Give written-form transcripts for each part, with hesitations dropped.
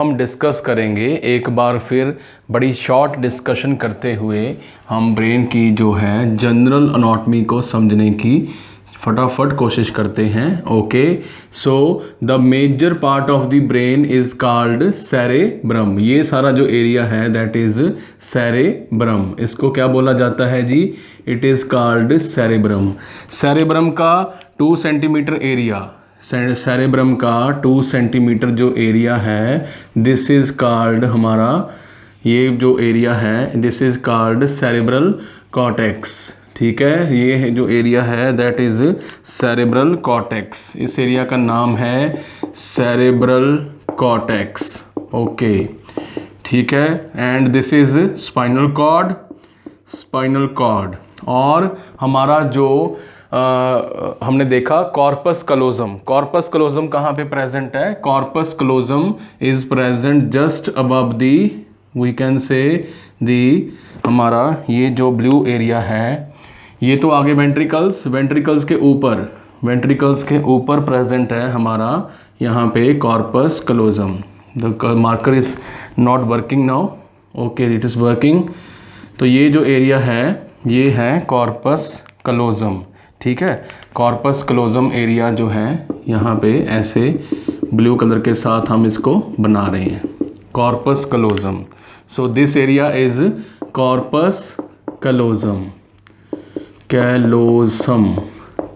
हम डिस्कस करेंगे एक बार फिर बड़ी शॉर्ट डिस्कशन करते हुए हम ब्रेन की जो है जनरल अनाटमी को समझने की फटाफट कोशिश करते हैं। Okay, so the major part of the brain is called cerebrum. ये सारा जो एरिया है दैट इज सेरेब्रम। इसको क्या बोला जाता है जी? It is called cerebrum. Cerebrum का 2 सेंटीमीटर एरिया, सेरेब्रम का 2 सेंटीमीटर जो एरिया है, दिस इज़ कॉल्ड हमारा ये जो एरिया है this is called cerebral cortex. ठीक है, ये जो एरिया है दैट इज़ सेरेब्रल कॉर्टेक्स। इस एरिया का नाम है सेरेब्रल कॉर्टेक्स। ओके, ठीक है, and this is spinal cord, spinal cord. और हमारा जो हमने देखा कॉर्पस कलोजम। कॉर्पस कलोजम कहाँ पे प्रेजेंट है? Corpus callosum is present just above the, we can say the, हमारा ये जो ब्लू एरिया है ये तो आगे वेंट्रिकल्स, वेंट्रिकल्स के ऊपर, वेंट्रिकल्स के ऊपर प्रेजेंट है हमारा यहाँ पे corpus callosum. The marker is not working now. Okay, it is working. तो ये जो एरिया है ये है कॉर्पस कलोजम। ठीक है, कॉर्पस कलोजम एरिया जो है यहाँ पे ऐसे ब्लू कलर के साथ हम इसको बना रहे हैं, corpus callosum. So this area is corpus callosum, callosum.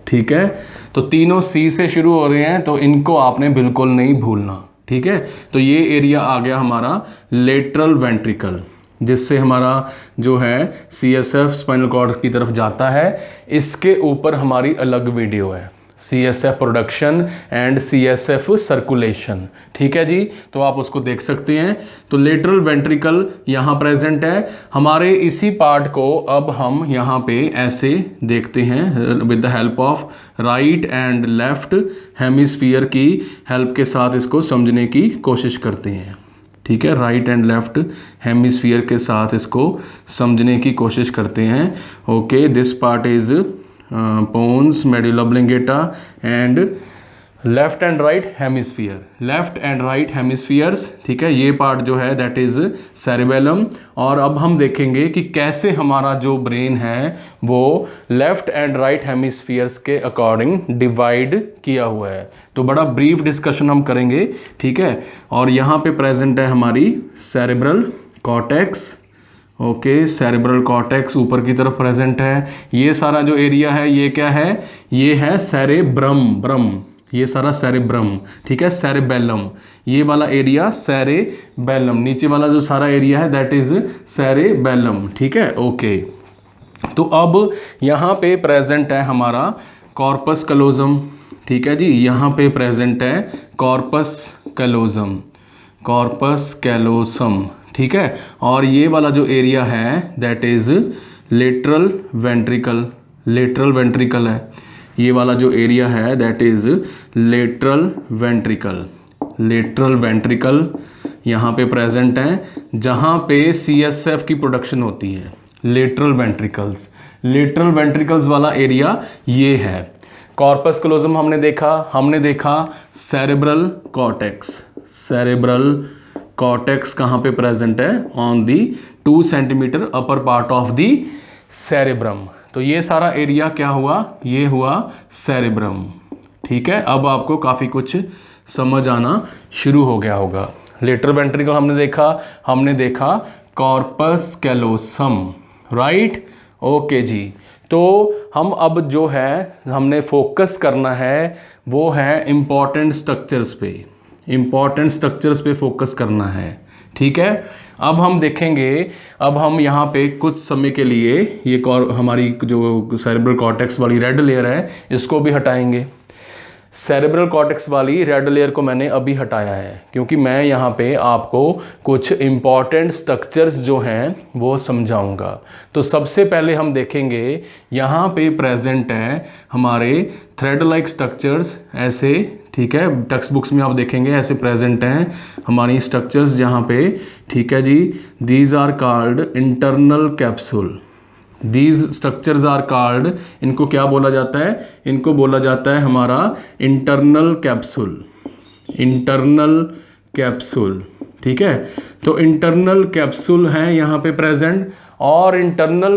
ठीक है, तो तीनों सी से शुरू हो रहे हैं तो इनको आपने बिल्कुल नहीं भूलना। ठीक है, तो ये एरिया आ गया हमारा लेटरल वेंट्रिकल, जिससे हमारा जो है CSF स्पाइनल कॉर्ड की तरफ जाता है। इसके ऊपर हमारी अलग वीडियो है, CSF production and CSF circulation. ठीक है जी, तो आप उसको देख सकते हैं। तो लेटरल वेंट्रिकल यहाँ प्रेजेंट है। हमारे इसी पार्ट को अब हम यहाँ पे ऐसे देखते हैं with the help of right and left hemisphere की हेल्प के साथ इसको समझने की कोशिश करते हैं। ठीक है, राइट एंड लेफ्ट हेमिस्फीयर के साथ इसको समझने की कोशिश करते हैं। Okay, this part is pons, medulla oblongata and left and right hemisphere, left and right hemispheres. ठीक है, ये पार्ट जो है दैट इज सेरिबेलम। और अब हम देखेंगे कि कैसे हमारा जो ब्रेन है वो लेफ्ट एंड राइट हेमिस्फीयर्स के अकॉर्डिंग डिवाइड किया हुआ है। तो बड़ा ब्रीफ डिस्कशन हम करेंगे। ठीक है, और यहाँ पे प्रेजेंट है हमारी cerebral cortex. Okay, cerebral cortex ऊपर की तरफ प्रेजेंट है। ये सारा जो एरिया है ये क्या है? ये है सेरेब्रम, ब्रम, ये सारा सेरेब्रम। ठीक है, सेरेबेलम, ये वाला एरिया सेरेबेलम, नीचे वाला जो सारा एरिया है दैट इज सेरेबेलम। ठीक है, ओके। तो अब यहाँ पे प्रेजेंट है हमारा कॉर्पस कलोजम। ठीक है जी, यहाँ पे प्रेजेंट है कॉर्पस कैलोजम, कॉर्पस कैलोसम। ठीक है, और ये वाला जो एरिया है that is lateral ventricle, lateral ventricle है। ये वाला जो एरिया है that is lateral ventricle, lateral ventricle यहाँ पे प्रेजेंट है जहाँ पे CSF की प्रोडक्शन होती है। लेटरल वेंट्रिकल्स, लेटरल वेंट्रिकल्स वाला एरिया ये है। कॉर्पस कलोजम हमने देखा सेरेब्रल कॉर्टेक्स, सेरेब्रल कॉर्टेक्स कहाँ पे प्रेजेंट है? On the 2 centimetre upper part of the cerebrum. तो ये सारा एरिया क्या हुआ? ये हुआ सेरेब्रम। ठीक है, अब आपको काफ़ी कुछ समझ आना शुरू हो गया होगा। लेटरल वेंट्रिकल हमने देखा कॉर्पस कैलोसम, राइट। ओके जी, तो हम अब जो है हमने फोकस करना है वो है इम्पॉर्टेंट स्ट्रक्चर्स पे, इम्पॉर्टेंट स्ट्रक्चर्स पे फोकस करना है। ठीक है, अब हम देखेंगे, अब हम यहाँ पे कुछ समय के लिए ये हमारी जो सेरेब्रल कॉर्टेक्स वाली रेड लेयर है इसको भी हटाएंगे। सेरेब्रल कॉर्टेक्स वाली रेड लेयर को मैंने अभी हटाया है क्योंकि मैं यहाँ पे आपको कुछ इम्पॉर्टेंट स्ट्रक्चर्स जो हैं वो समझाऊंगा। तो सबसे पहले हम देखेंगे यहाँ पे प्रेजेंट है हमारे थ्रेड लाइक स्ट्रक्चर्स ऐसे। ठीक है, टेक्स्ट बुक्स में आप देखेंगे ऐसे प्रेजेंट हैं हमारी स्ट्रक्चर्स यहाँ पे। ठीक है जी, these are called internal capsule, these structures are called, इनको क्या बोला जाता है? इनको बोला जाता है हमारा इंटरनल कैप्सूल, इंटरनल कैप्सूल। ठीक है। तो इंटरनल कैप्सूल हैं यहाँ पे प्रेजेंट, और इंटरनल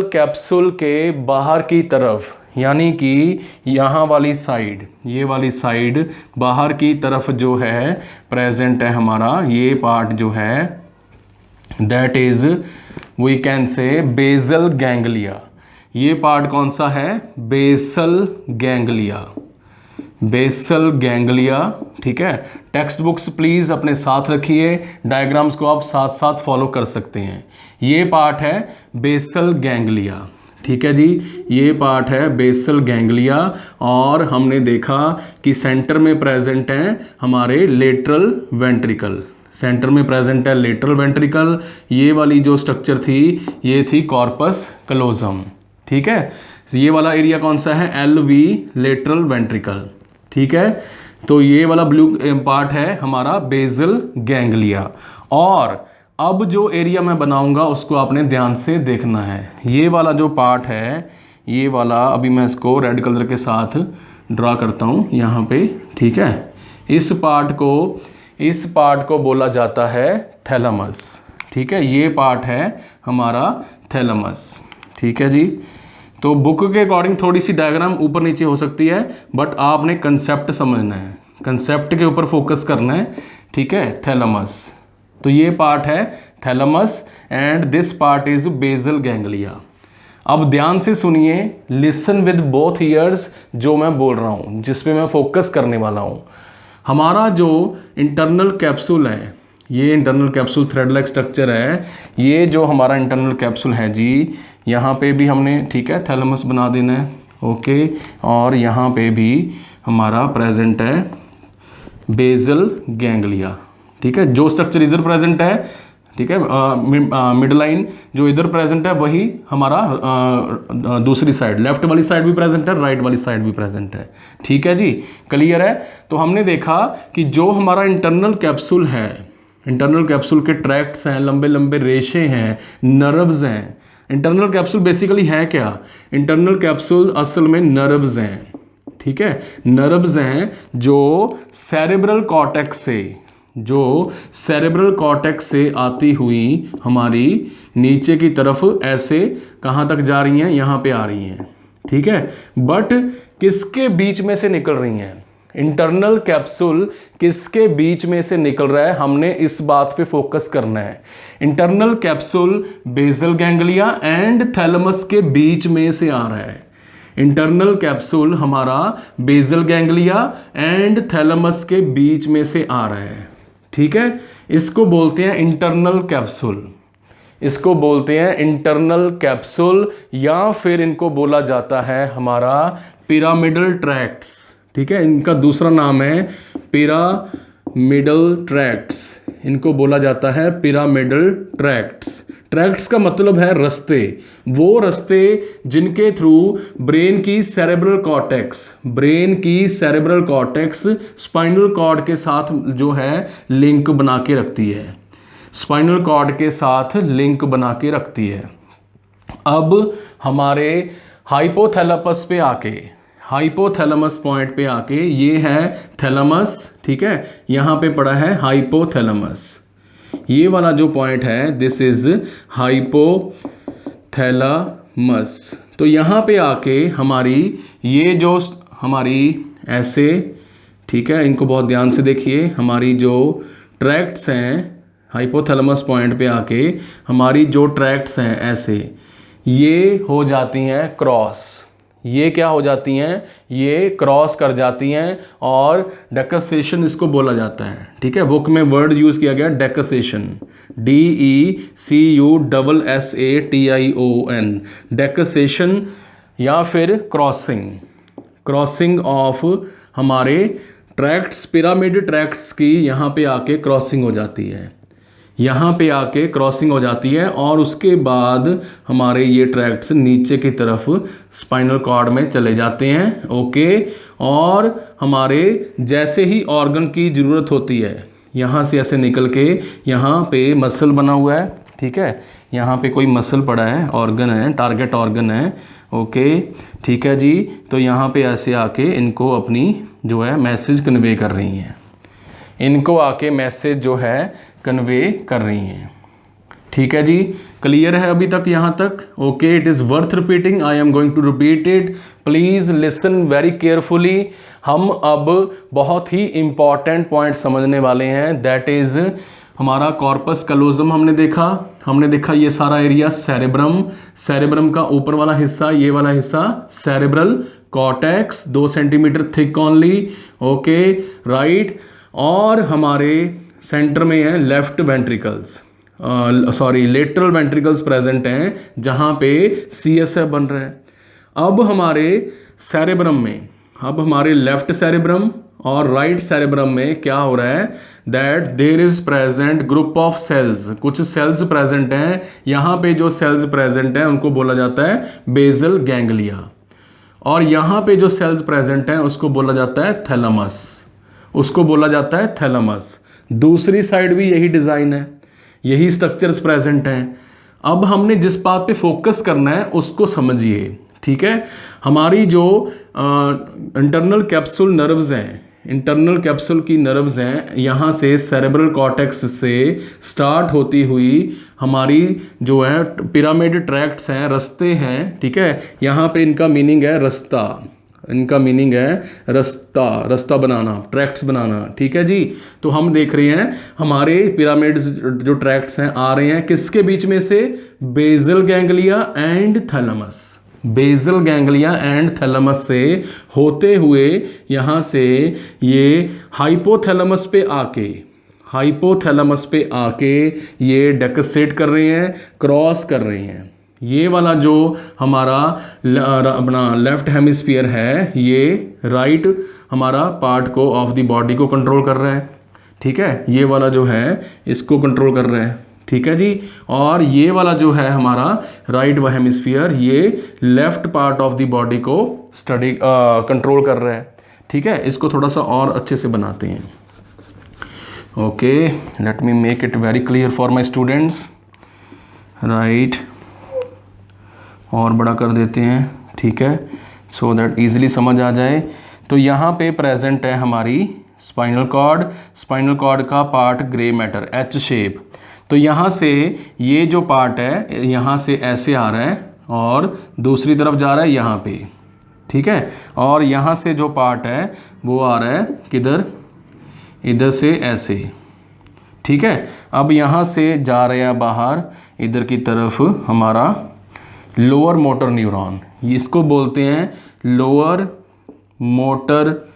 कैप्सूल के बाहर की तरफ, यानी कि यहाँ वाली साइड, ये वाली साइड बाहर की तरफ जो है प्रेजेंट है हमारा ये पार्ट जो है, that is we can say basal ganglia. ये पार्ट कौन सा है? Basal ganglia. ठीक है। टेक्स्ट बुक्स प्लीज़ अपने साथ रखिए, डायग्राम्स को आप साथ साथ फॉलो कर सकते हैं। ये पार्ट है बेसल गैंग्लिया। ठीक है जी, ये पार्ट है बेसल गैंग्लिया। और हमने देखा कि सेंटर में प्रेजेंट हैं हमारे लेटरल वेंट्रिकल, ये वाली जो स्ट्रक्चर थी ये थी कॉर्पस कलोजम। ठीक है। ये वाला एरिया कौन सा है? LV lateral ventricle. ठीक है। तो ये वाला ब्लू पार्ट है हमारा बेसल गैंग्लिया। और अब जो एरिया मैं बनाऊंगा उसको आपने ध्यान से देखना है। ये वाला जो पार्ट है, ये वाला, अभी मैं इसको रेड कलर के साथ ड्रा करता हूँ यहाँ पे। ठीक है। इस पार्ट को बोला जाता है थैलेमस। ठीक है। ये पार्ट है हमारा थैलेमस। ठीक है जी। तो बुक के अकॉर्डिंग थोड़ी सी डायग्राम ऊपर नीचे हो सकती है, बट आपने कंसेप्ट समझना है, कंसेप्ट के ऊपर फोकस करना है। ठीक है। थैलेमस, तो ये पार्ट है thalamus and this part is basal ganglia. अब ध्यान से सुनिए, लिसन विद बोथ ईयर्स जो मैं बोल रहा हूँ, जिस पे मैं फोकस करने वाला हूँ। हमारा जो इंटरनल कैप्सूल है, ये internal capsule thread like structure है। ये जो हमारा इंटरनल कैप्सूल है जी, यहाँ पे भी हमने, ठीक है, थैलेमस बना देना है। ओके। और यहाँ पे भी हमारा प्रेजेंट है बेसल गैंग्लिया। ठीक है। जो स्ट्रक्चर इधर प्रेजेंट है, ठीक है, मिड लाइन जो इधर प्रेजेंट है वही हमारा दूसरी साइड, लेफ्ट वाली साइड भी प्रेजेंट है, राइट वाली साइड भी प्रेजेंट है। ठीक है जी, क्लियर है। तो हमने देखा कि जो हमारा इंटरनल कैप्सूल है, इंटरनल कैप्सूल के ट्रैक्ट्स हैं, लंबे लंबे रेशे हैं, नर्व्स हैं। इंटरनल कैप्सूल बेसिकली है क्या? इंटरनल कैप्सूल असल में नर्व्स हैं। ठीक है। नर्व्स हैं जो सेरेब्रल कॉर्टेक्स से आती हुई हमारी नीचे की तरफ ऐसे कहाँ तक जा रही हैं? यहाँ पे आ रही हैं। ठीक है। बट किसके बीच में से निकल रही हैं? इंटरनल कैप्सूल किसके बीच में से निकल रहा है? हमने इस बात पे फोकस करना है। Internal capsule basal ganglia and thalamus के बीच में से आ रहा है। इंटरनल कैप्सूल हमारा बेसल गैंग्लिया एंड थैलेमस के बीच में से आ रहा है। ठीक है। इसको बोलते हैं इंटरनल कैप्सूल, या फिर इनको बोला जाता है हमारा पिरामिडल ट्रैक्ट्स। ठीक है। इनका दूसरा नाम है पिरामिडल ट्रैक्ट्स, इनको बोला जाता है पिरामिडल ट्रैक्ट्स। ट्रैक्ट्स का मतलब है रास्ते, वो रास्ते जिनके थ्रू ब्रेन की सेरेब्रल कॉर्टेक्स स्पाइनल कॉर्ड के साथ जो है लिंक बना के रखती है। अब हमारे हाइपोथैलेमस पॉइंट पे आके ये है थैलेमस। ठीक है। यहाँ पे पड़ा है हाइपोथैलेमस। ये वाला जो पॉइंट है दिस इज हाइपोथैलेमस। तो यहाँ पे आके हमारी ये जो हमारी ऐसे, ठीक है, इनको बहुत ध्यान से देखिए, हमारी जो ट्रैक्ट्स हैं हाइपोथैलेमस पॉइंट पे आके हमारी जो ट्रैक्ट्स हैं ऐसे, ये हो जाती हैं क्रॉस। ये क्या हो जाती हैं? ये क्रॉस कर जाती हैं और डेक्सेशन इसको बोला जाता है। ठीक है। बुक में वर्ड यूज किया गया डेक्सेशन, DECUSSATION, डेक्सेशन या फिर क्रॉसिंग ऑफ हमारे ट्रैक्ट्स, पिरामिड ट्रैक्ट्स की यहाँ पे आके क्रॉसिंग हो जाती है। और उसके बाद हमारे ये ट्रैक्ट्स नीचे की तरफ स्पाइनल कॉर्ड में चले जाते हैं। ओके। और हमारे जैसे ही ऑर्गन की ज़रूरत होती है, यहाँ से ऐसे निकल के यहाँ पे मसल बना हुआ है। ठीक है। यहाँ पे कोई मसल पड़ा है, ऑर्गन है, टारगेट ऑर्गन है। ओके। ठीक है जी। तो यहाँ पे ऐसे आके इनको अपनी जो है मैसेज कन्वे कर रही हैं। इनको आके मैसेज जो है कन्वे कर रही हैं। ठीक है जी, क्लियर है अभी तक यहाँ तक? Okay, it is worth repeating, I am going to repeat it, please listen very carefully. हम अब बहुत ही इंपॉर्टेंट पॉइंट समझने वाले हैं, दैट इज़ हमारा कॉर्पस कलोजम हमने देखा ये सारा एरिया सेरेब्रम, सेरेब्रम का ऊपर वाला हिस्सा, ये वाला हिस्सा cerebral cortex 2 centimetre thick only, okay right. और हमारे सेंटर में है left ventricles, lateral ventricles present हैं जहाँ पे CSF बन रहा है। अब हमारे सेरेब्रम में, अब हमारे लेफ्ट सेरेब्रम और राइट सेरेब्रम में क्या हो रहा है, that there is present group of cells, कुछ सेल्स प्रेजेंट हैं। यहाँ पे जो सेल्स प्रेजेंट हैं उनको बोला जाता है बेसल गैंग्लिया, और यहाँ पे जो सेल्स प्रेजेंट हैं उसको बोला जाता है थैलेमस, उसको बोला जाता है थैलेमस। दूसरी साइड भी यही डिज़ाइन है, यही स्ट्रक्चर्स प्रेजेंट हैं। अब हमने जिस बात पे फोकस करना है उसको समझिए, ठीक है। हमारी जो इंटरनल कैप्सूल नर्व्स हैं, इंटरनल कैप्सूल की नर्व्स हैं, यहाँ से सेरेब्रल कॉर्टेक्स से स्टार्ट होती हुई हमारी जो है पिरामिड ट्रैक्ट्स हैं, रास्ते हैं, ठीक है। यहाँ पे इनका मीनिंग है रास्ता, इनका मीनिंग है रास्ता बनाना, ट्रैक्ट्स बनाना, ठीक है जी। तो हम देख रहे हैं हमारे पिरामिड्स जो ट्रैक्ट्स हैं आ रहे हैं किसके बीच में से, basal ganglia and thalamus, basal ganglia and thalamus से होते हुए यहाँ से ये हाइपोथैलेमस पे आके ये डेक्सेट कर रहे हैं, क्रॉस कर रहे हैं। ये वाला जो हमारा अपना लेफ्ट हेमिस्फीयर है, ये राइट हमारा पार्ट को ऑफ द बॉडी को कंट्रोल कर रहा है, ठीक है। ये वाला जो है इसको कंट्रोल कर रहा है, ठीक है जी। और ये वाला जो है हमारा राइट हेमिस्फीयर, ये left part of the body को कंट्रोल कर रहा है, ठीक है। इसको थोड़ा सा और अच्छे से बनाते हैं। Okay, let me make it very clear for my students, right, और बड़ा कर देते हैं, ठीक है, सो दैट इजीली समझ आ जाए। तो यहाँ पे प्रेजेंट है हमारी स्पाइनल कॉर्ड का part grey matter, H shape. तो यहाँ से ये जो पार्ट है यहाँ से ऐसे आ रहा है और दूसरी तरफ जा रहा है यहाँ पे, ठीक है। और यहाँ से जो पार्ट है वो आ रहा है किधर, इधर से ऐसे, ठीक है। अब यहाँ से जा रहे हैं बाहर इधर की तरफ हमारा लोअर मोटर न्यूरॉन, इसको बोलते हैं लोअर मोटर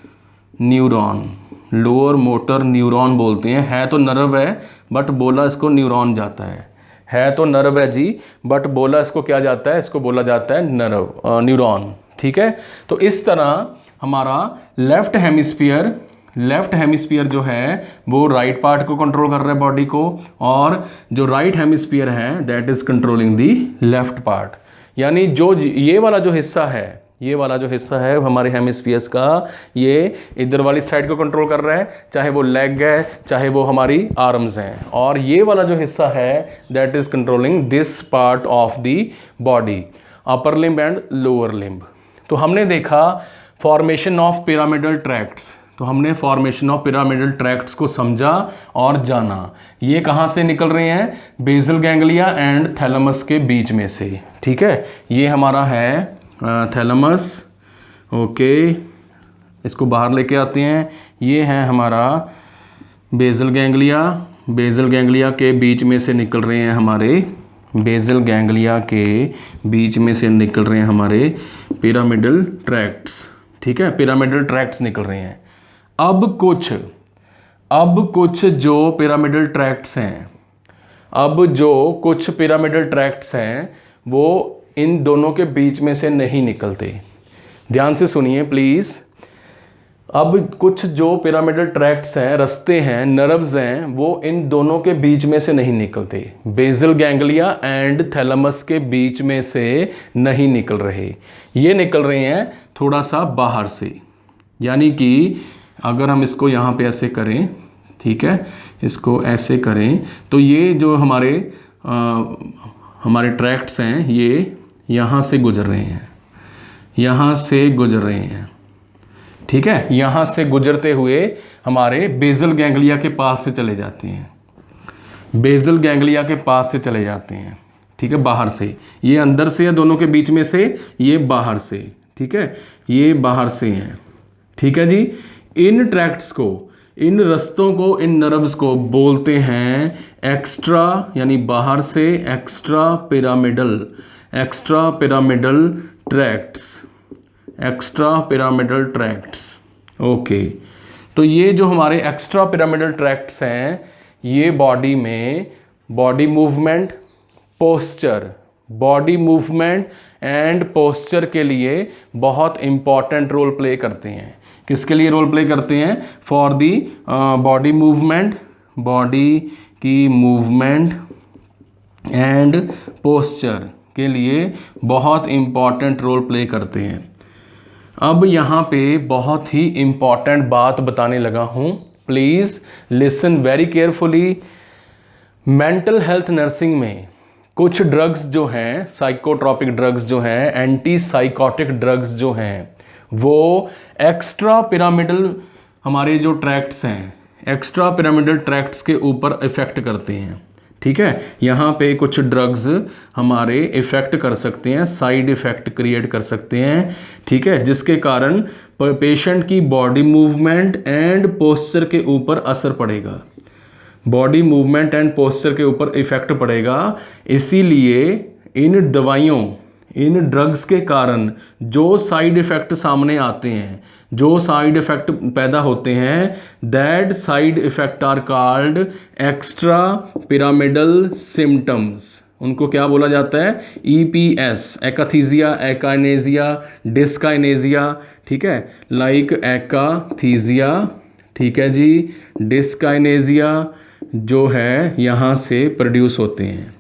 न्यूरॉन बोलते हैं। है तो नर्व है बट बोला इसको न्यूरॉन जाता है तो नर्व है जी, बट बोला इसको क्या जाता है, इसको बोला जाता है न्यूरॉन, ठीक है। तो इस तरह हमारा लेफ्ट हेमिस्फीयर जो है वो राइट पार्ट को कंट्रोल कर रहा है बॉडी को, और जो राइट हेमिस्फीयर है that is controlling the left part. यानी जो ये वाला जो हिस्सा है हमारे हेमिस्फीयर्स का, ये इधर वाली साइड को कंट्रोल कर रहा है, चाहे वो लेग है चाहे वो हमारी आर्म्स हैं, और ये वाला जो हिस्सा है that is controlling this part of the body, upper limb and lower limb. तो हमने देखा फॉर्मेशन ऑफ पिरामिडल ट्रैक्ट्स, तो हमने फॉर्मेशन ऑफ पिरामिडल ट्रैक्ट्स को समझा और जाना। ये कहाँ से निकल रहे हैं, बेसल गैंग्लिया एंड थैलेमस के बीच में से, ठीक है। ये हमारा है थैलेमस, ओके, इसको बाहर लेके आते हैं। ये है हमारा बेसल गैंग्लिया के बीच में से निकल रहे हैं हमारे पिरामिडल ट्रैक्ट्स, ठीक है, पिरामिडल ट्रैक्ट्स निकल रहे हैं। अब कुछ जो पिरामिडल ट्रैक्ट्स हैं वो इन दोनों के बीच में से नहीं निकलते। ध्यान से सुनिए प्लीज़। अब कुछ जो पिरामिडल ट्रैक्ट्स हैं, रास्ते हैं, नर्व्स हैं, वो इन दोनों के बीच में से नहीं निकलते, बेसल गैंग्लिया एंड थैलेमस के बीच में से नहीं निकल रहे, ये निकल रहे हैं थोड़ा सा बाहर से। यानी कि अगर हम इसको यहाँ पे ऐसे करें, ठीक है, इसको ऐसे करें, तो ये जो हमारे ट्रैक्ट्स हैं ये यहाँ से गुजर रहे हैं, ठीक है, यहाँ से गुजरते हुए हमारे बेसल गैंग्लिया के पास से चले जाते हैं, बेसल गैंग्लिया के पास से चले जाते हैं। ठीक है, बाहर से, ये अंदर से है दोनों के बीच में से, ये बाहर से। ठीक है, ये बाहर से हैं। ठीक है जी, इन ट्रैक्ट्स को, इन रस्तों को, इन नर्व्स को बोलते हैं एक्स्ट्रा, यानी बाहर से extra pyramidal, extra pyramidal tracts, extra pyramidal tracts. Okay, तो ये जो हमारे एक्स्ट्रा पिरामिडल ट्रैक्ट्स हैं, ये बॉडी में body movement, posture, body movement and posture के लिए बहुत इंपॉर्टेंट रोल प्ले करते हैं। किसके लिए रोल प्ले करते हैं? For the body movement, body की मूवमेंट एंड पोस्चर के लिए बहुत इंपॉर्टेंट रोल प्ले करते हैं। अब यहाँ पे बहुत ही इंपॉर्टेंट बात बताने लगा हूँ, please listen very carefully. Mental health nursing में कुछ ड्रग्स जो हैं, साइकोट्रॉपिक ड्रग्स जो हैं, एंटी साइकोटिक ड्रग्स जो हैं, वो एक्स्ट्रा पिरामिडल हमारे जो ट्रैक्ट्स हैं, एक्स्ट्रा पिरामिडल ट्रैक्ट्स के ऊपर इफ़ेक्ट करते हैं। ठीक है, यहाँ पे कुछ ड्रग्स हमारे इफ़ेक्ट कर सकते हैं, साइड इफ़ेक्ट क्रिएट कर सकते हैं। ठीक है, जिसके कारण पेशेंट की बॉडी मूवमेंट एंड पोस्चर के ऊपर असर पड़ेगा, बॉडी मूवमेंट एंड पोस्चर के ऊपर इफ़ेक्ट पड़ेगा। इसीलिए इन दवाइयों, इन ड्रग्स के कारण जो साइड इफ़ेक्ट सामने आते हैं, जो साइड इफ़ेक्ट पैदा होते हैं, that side effect are called extra pyramidal symptoms. उनको क्या बोला जाता है? EPS, एकाथीजिया, एकाइनेजिया, डिस्काइनेजिया। ठीक है, लाइक एकाथीजिया, ठीक है जी, डिस्काइनेजिया जो है यहाँ से प्रोड्यूस होते हैं,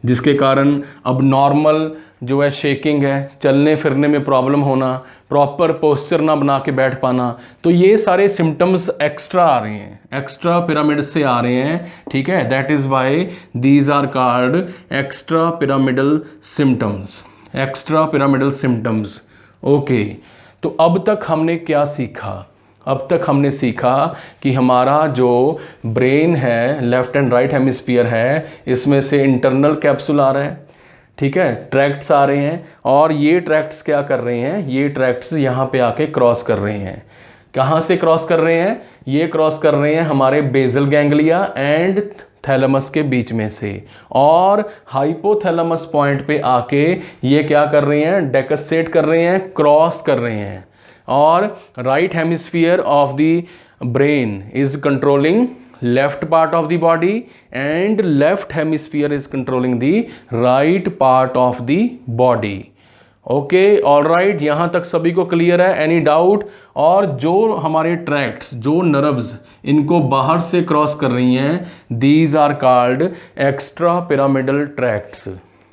जिसके कारण अब नॉर्मल जो है शेकिंग है, चलने फिरने में प्रॉब्लम होना, प्रॉपर पोस्चर ना बना के बैठ पाना, तो ये सारे सिम्टम्स एक्स्ट्रा आ रहे हैं, एक्स्ट्रा पिरामिड से आ रहे हैं। ठीक है, that is why these are called extra pyramidal symptoms, extra pyramidal symptoms. Okay, तो अब तक हमने क्या सीखा? अब तक हमने सीखा कि हमारा जो ब्रेन है, लेफ्ट एंड राइट हेमिस्फीयर है, इसमें से इंटरनल कैप्सूल आ रहा है। ठीक है, ट्रैक्ट्स आ रहे हैं, और ये ट्रैक्ट्स क्या कर रहे हैं? ये ट्रैक्ट्स यहाँ पे आके क्रॉस कर रहे हैं। कहाँ से क्रॉस कर रहे हैं? ये क्रॉस कर रहे हैं हमारे बेसल गैंग्लिया एंड थैलेमस के बीच में से, और हाइपोथैलेमस पॉइंट पे आके ये क्या कर रहे हैं? डेकसेट कर रहे हैं, क्रॉस कर रहे हैं। और right hemisphere of the brain is controlling left part of the body and left hemisphere is controlling the right part of the body. Okay, all right, यहाँ तक सभी को क्लियर है? Any doubt? और जो हमारे ट्रैक्ट्स, जो नर्व्स इनको बाहर से क्रॉस कर रही हैं, these are called extra pyramidal tracts,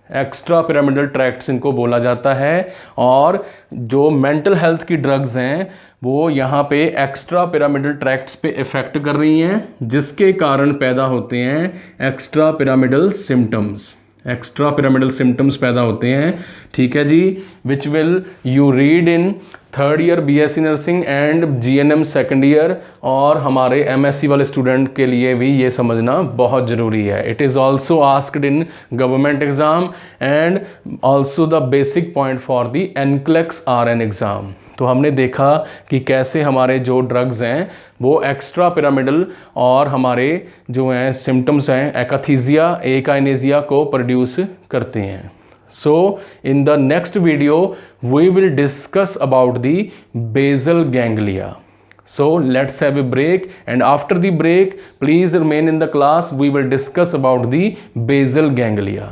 extra pyramidal tracts इनको बोला जाता है। और जो मेंटल हेल्थ की ड्रग्स हैं, वो यहाँ पे एक्स्ट्रा पिरामिडल ट्रैक्ट्स पे इफ़ेक्ट कर रही हैं, जिसके कारण पैदा होते हैं extra pyramidal symptoms, extra pyramidal symptoms पैदा होते हैं। ठीक है जी, which will you read in third year BSc nursing and GNM second year, और हमारे MSc वाले स्टूडेंट के लिए भी ये समझना बहुत ज़रूरी है। It is also asked in government exam and also the basic point for the NCLEX RN exam. तो हमने देखा कि कैसे हमारे जो ड्रग्स हैं वो एक्स्ट्रा पिरामिडल और हमारे जो हैं सिम्टम्स हैं, एकाथीजिया, एकाइनेजिया को प्रोड्यूस करते हैं। So in the next video we will discuss about the basal ganglia. So let's have a break, and after the break please remain in the class. We will discuss about the basal ganglia.